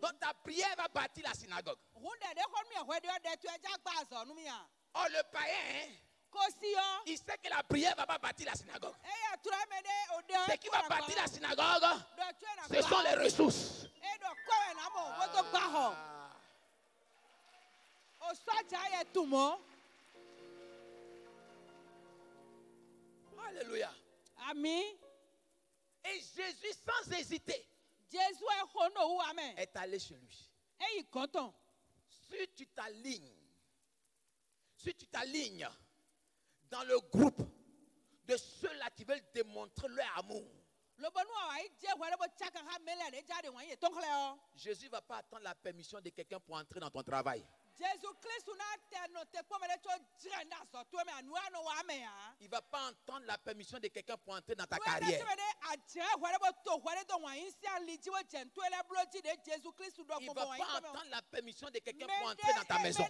Donc ta prière va bâtir la synagogue. Oh, le païen, il sait que la prière ne va pas bâtir la synagogue. Ce qui va bâtir la synagogue, ce sont les ressources. Alléluia. Amen. Et Jésus, sans hésiter, est allé chez lui. Si tu t'alignes dans le groupe de ceux-là qui veulent démontrer leur amour, Jésus ne va pas attendre la permission de quelqu'un pour entrer dans ton travail. Il ne va pas entendre la permission de quelqu'un pour entrer dans ta carrière. Il ne va pas attendre la permission de quelqu'un pour entrer dans ta maison.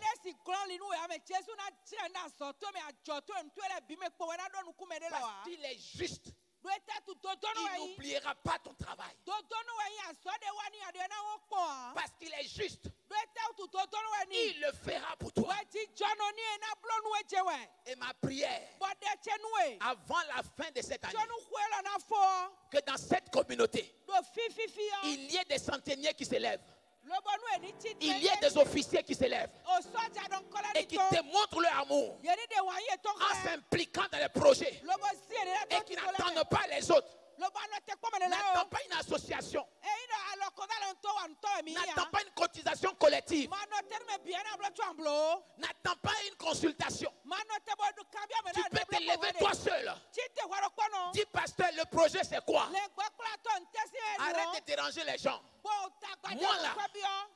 Parce qu'il est juste. Il n'oubliera pas ton travail. Parce qu'il est juste. Il le fera pour toi. Et ma prière, avant la fin de cette année, que dans cette communauté, il y ait des centeniers qui s'élèvent. Il y a des officiers qui s'élèvent et qui démontrent leur amour en s'impliquant dans les projets et qui n'attendent pas les autres. N'attendent pas une association. N'attends pas une cotisation collective. N'attends pas une consultation. Tu peux te lever toi seul. Dis, pasteur, le projet c'est quoi? Arrête de déranger les gens. Moi là,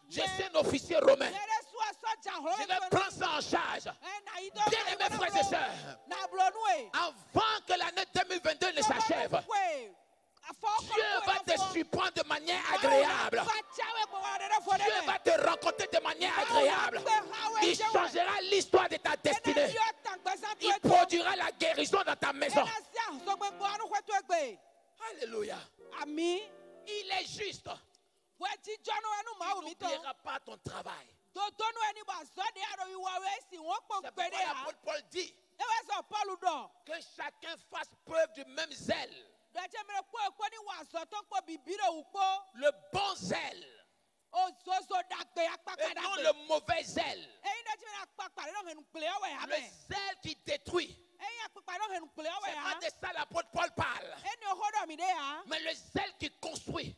je suis un officier romain. Je vais prendre ça en charge. Bien aimés frères et sœurs, avant que l'année 2022 ne s'achève, Dieu va te surprendre de manière agréable. Dieu va te rencontrer de manière agréable. Il changera l'histoire de ta destinée. Il produira la guérison dans ta maison. Alléluia. Amen. Il est juste. Il n'oubliera pas ton travail. C'est pourquoi l'apôtre Paul dit que chacun fasse preuve du même zèle. Le bon zèle. Et non le mauvais zèle. Le zèle qui détruit. C'est pas de ça l'apôtre Paul parle. Mais le zèle qui construit.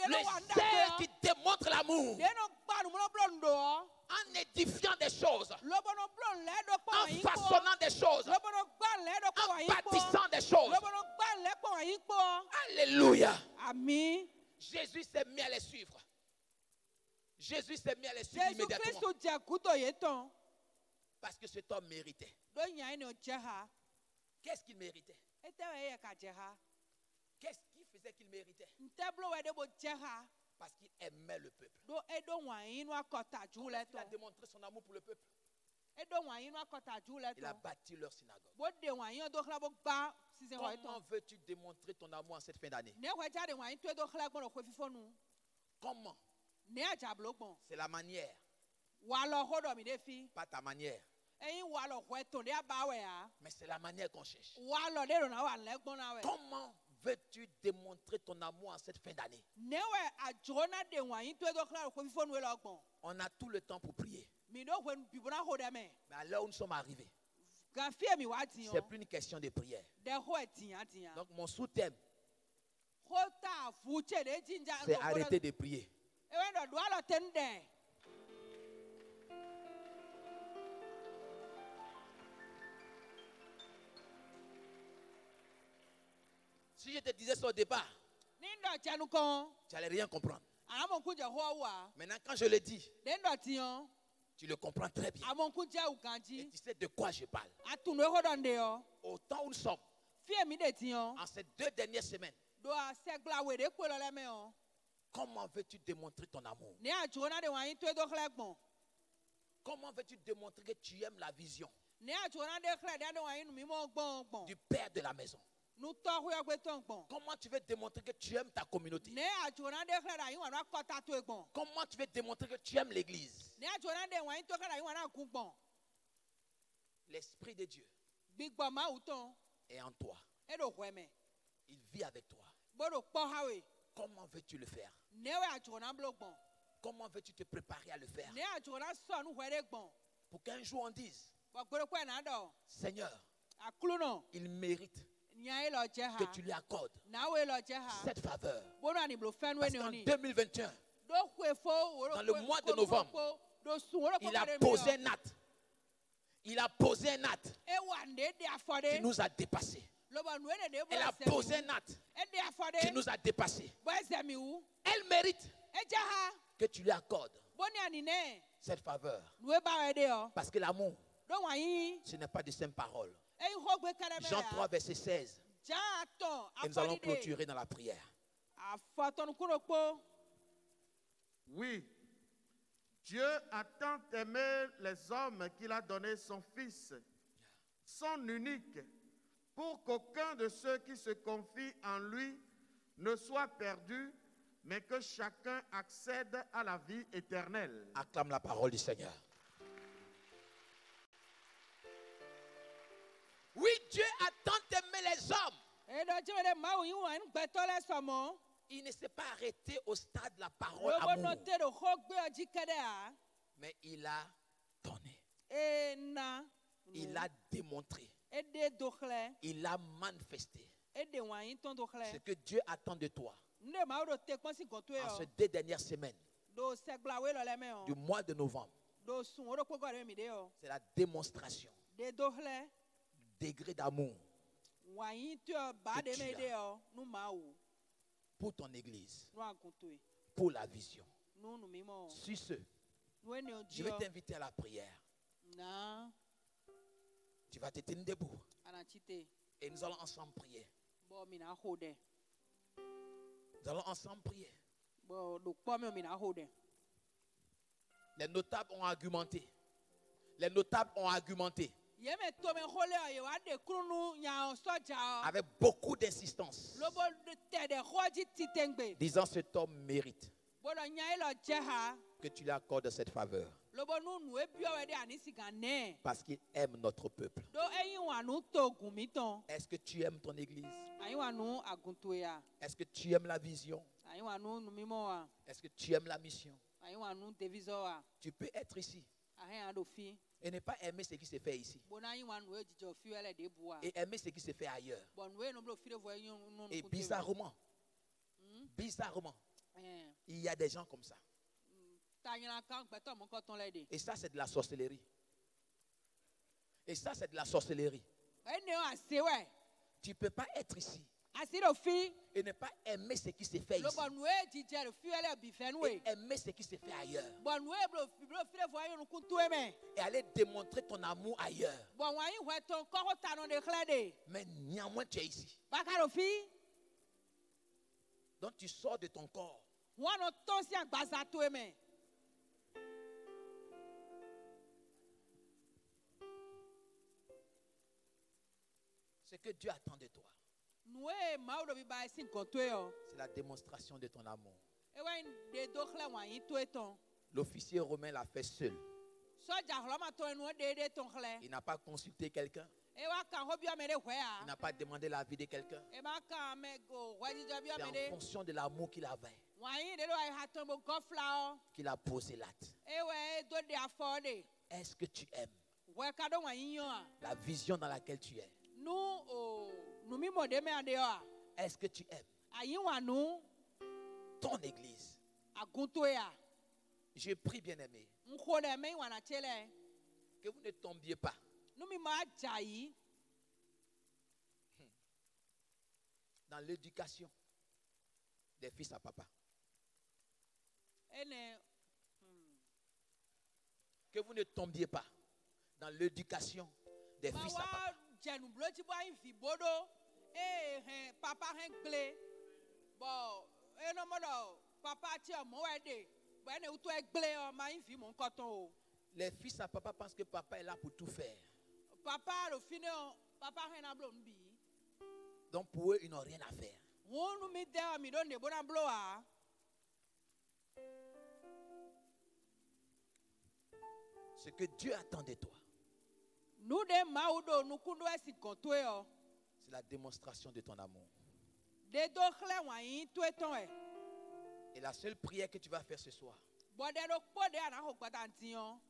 Le zèle qui démontre l'amour. En édifiant des choses. En façonnant des choses. En bâtissant des choses. Alléluia. Amen. Jésus s'est mis à les suivre. Jésus s'est mis à les suivre immédiatement. Parce que cet homme méritait. Qu'est-ce qu'il méritait? Qu'est-ce qui faisait qu'il méritait? Parce qu'il aimait le peuple. Il a démontré son amour pour le peuple. Il a bâti leur synagogue. Comment veux-tu démontrer ton amour en cette fin d'année? Comment? C'est la manière. Pas ta manière. Mais c'est la manière qu'on cherche. Comment veux-tu démontrer ton amour en cette fin d'année? On a tout le temps pour prier. Mais à l'heure où nous sommes arrivés, c'est plus une question de prière. Donc mon sous-thème, c'est arrêter de prier. Si je te disais ça au départ, tu n'allais rien comprendre. Maintenant, quand je le dis, tu le comprends très bien. Et tu sais de quoi je parle. Au temps où nous sommes, en ces 2 dernières semaines, comment veux-tu démontrer ton amour? Comment veux-tu démontrer que tu aimes la vision du père de la maison? Comment tu veux démontrer que tu aimes ta communauté? Comment tu veux démontrer que tu aimes l'église? L'Esprit de Dieu est en toi. Il vit avec toi. Comment veux-tu le faire? Comment veux-tu te préparer à le faire? Pour qu'un jour on dise, Seigneur, il mérite que tu lui accordes cette faveur. Parce qu'en 2021, dans le mois de novembre, il a posé un acte. Il a posé un acte qui nous a dépassés. Elle a posé un acte qui nous a dépassés. Elle mérite que tu lui accordes cette faveur. Parce que l'amour, ce n'est pas de simples paroles. Jean 3, verset 16. Et nous allons clôturer dans la prière. Oui, Dieu a tant aimé les hommes qu'il a donné son Fils, son unique, pour qu'aucun de ceux qui se confient en lui ne soit perdu, mais que chacun accède à la vie éternelle. Acclame la parole du Seigneur. Oui, Dieu a tant aimé les hommes. Il ne s'est pas arrêté au stade de la parole amour. Mais il a donné. Il a démontré. Il a manifesté. Ce que Dieu attend de toi en ces 2 dernières semaines du mois de novembre, c'est la démonstration du degré d'amour que tu as pour ton église, pour la vision. Sur ce, je vais t'inviter à la prière. Tu vas te tenir debout et nous allons ensemble prier. Nous allons ensemble prier. Les notables ont argumenté. Les notables ont argumenté avec beaucoup d'insistance, disant cet homme mérite que tu lui accordes cette faveur parce qu'il aime notre peuple. Est-ce que tu aimes ton église? Est-ce que tu aimes la vision? Est-ce que tu aimes la mission? Tu peux être ici et ne pas aimer ce qui se fait ici et aimer ce qui se fait ailleurs. Et bizarrement, il y a des gens comme ça. Et ça, c'est de la sorcellerie. Et ça, c'est de la sorcellerie. Tu ne peux pas être ici et ne pas aimer ce qui se fait ici et aimer ce qui se fait ailleurs et aller démontrer ton amour ailleurs. Mais néanmoins, tu es ici. Donc tu sors de ton corps. Ce que Dieu attend de toi, c'est la démonstration de ton amour. L'officier romain l'a fait seul. Il n'a pas consulté quelqu'un. Il n'a pas demandé l'avis de quelqu'un. C'est en fonction de l'amour qu'il avait qu'il a posé l'acte. Est-ce que tu aimes la vision dans laquelle tu es? Est-ce que tu aimes ton église? Je prie, bien-aimé, que vous ne tombiez pas dans l'éducation des fils à papa. Que vous ne tombiez pas dans l'éducation des fils à papa. Les fils à papa pensent que papa est là pour tout faire. Donc pour eux, ils n'ont rien à faire. Ce que Dieu attend de toi, c'est la démonstration de ton amour. Et la seule prière que tu vas faire ce soir,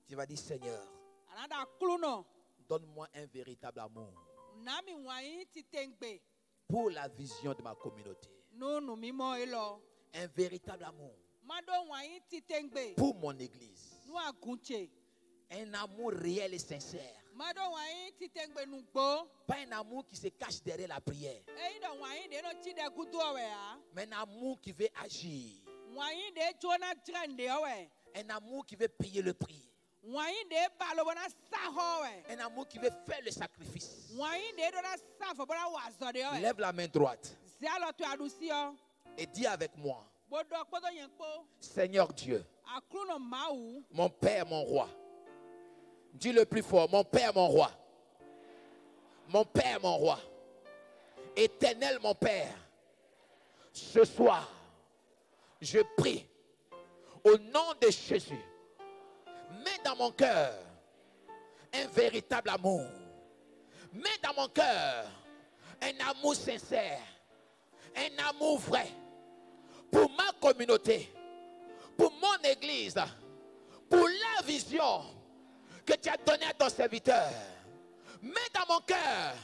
tu vas dire: Seigneur, donne-moi un véritable amour pour la vision de ma communauté. Un véritable amour pour mon église. Un amour réel et sincère. Pas un amour qui se cache derrière la prière, mais un amour qui veut agir. Un amour qui veut payer le prix. Un amour qui veut faire le sacrifice. Lève la main droite et dis avec moi: Seigneur Dieu, mon Père, mon roi. Dis le plus fort: mon Père, mon roi. Mon Père, mon roi. Éternel, mon Père. Ce soir, je prie au nom de Jésus, mets dans mon cœur un véritable amour. Mets dans mon cœur un amour sincère, un amour vrai pour ma communauté, pour mon église, pour la vision que tu as donnée à ton serviteur. Mets dans mon cœur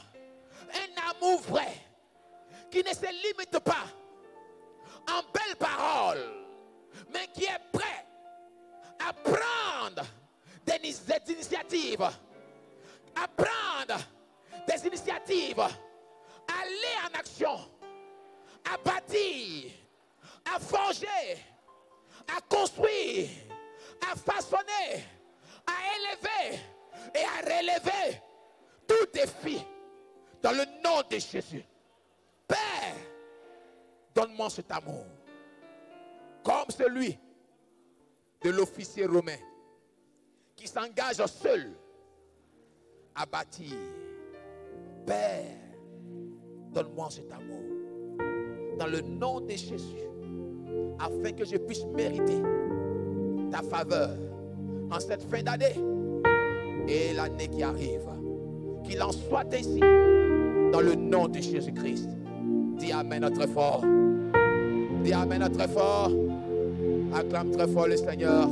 un amour vrai qui ne se limite pas en belles paroles, mais qui est prêt à prendre des initiatives, à prendre des initiatives, à aller en action, à bâtir, à forger, à construire, à façonner, à élever et à relever tout défi dans le nom de Jésus. Père, donne-moi cet amour comme celui de l'officier romain qui s'engage seul à bâtir. Père, donne-moi cet amour dans le nom de Jésus, afin que je puisse mériter ta faveur en cette fin d'année et l'année qui arrive. Qu'il en soit ainsi dans le nom de Jésus-Christ. Dis Amen très fort. Dis Amen très fort. Acclame très fort le Seigneur.